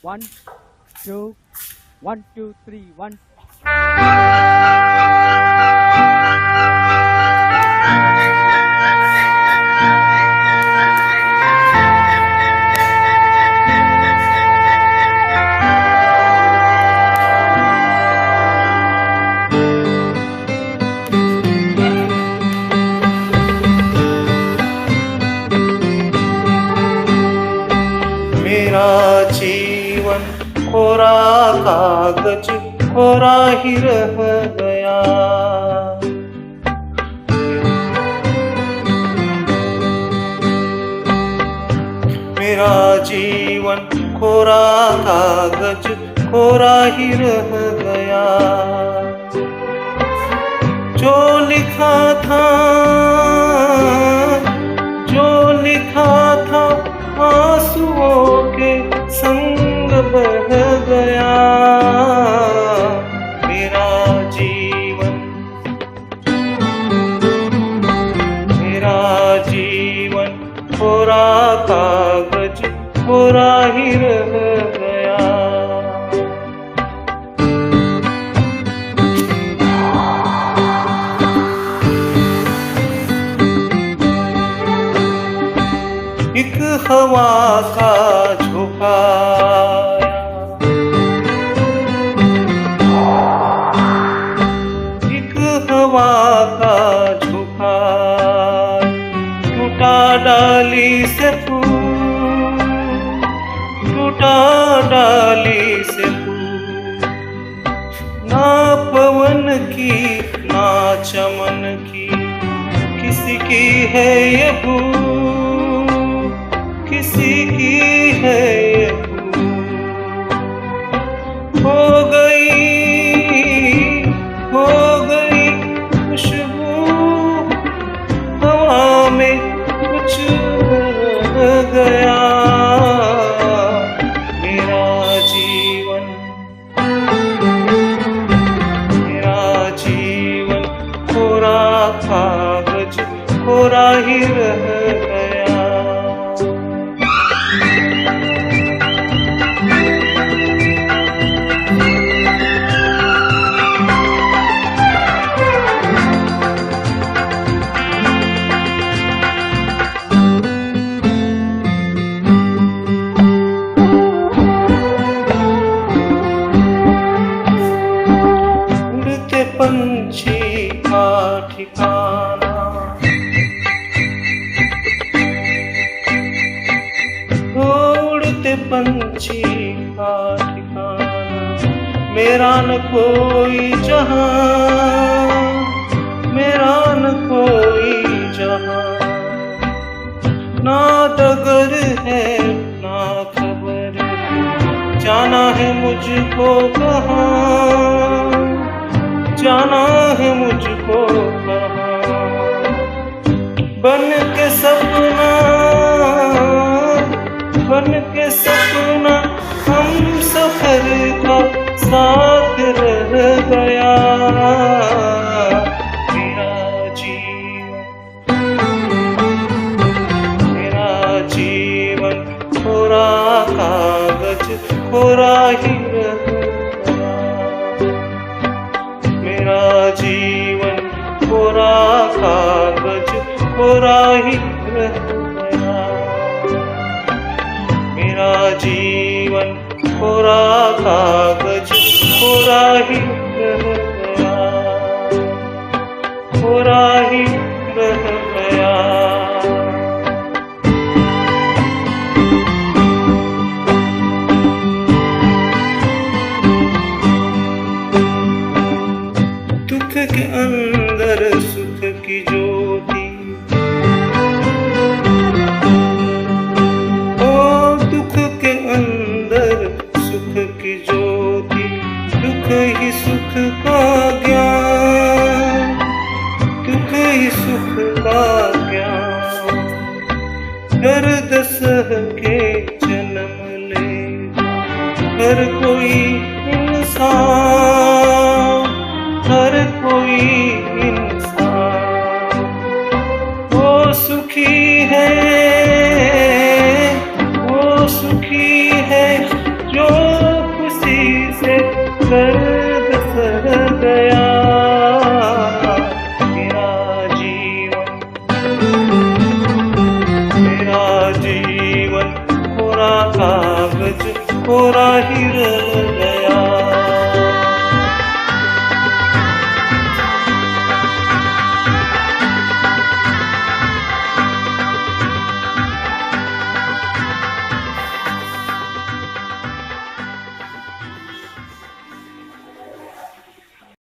One, two, 1, 2, 3, 1. मेरा जीवन कोरा कागज कोरा ही रह गया। मेरा जीवन कोरा कागज कोरा ही रह गया। जो लिखा था आंसुओं के संग बह गया। मेरा जीवन कोरा कागज कोरा ही रह गया। एक हवा का झोंका आया, एक हवा का झोंका टूटा डाली से फूल, टूटा डाली से फूल। ना पवन की ना चमन की किसी की है ये भूल, किसी की है ये भूल। हो गई खुशबू हवा में कुछ रह गया। मेरा जीवन कोरा कागज कोरा ही रह गया। पंछी का ठिकाना, उड़ते पंछी का ठिकाना। मेरा न कोई जहां, मेरा न कोई जहां। ना डगर है ना खबर, जाना है मुझको कहाँ, जाना है मुझको कहाँ। बन के सपना हम सफर का साथ रह गया। मेरा जीवन कोरा कागज कोरा ही रह गया। मेरा जीवन कोरा कागज कोरा ही रह गया। मेरा जीवन कोरा कागज कोरा ही रह गया, कोरा ही रह गया। दुख के अंदर सुख की ज्योति, ओ दुख के अंदर सुख की ज्योति। दुख ही सुख का ज्ञान, दुख ही सुख का ज्ञान। दर्द सह के जन्म ले हर कोई इंसान,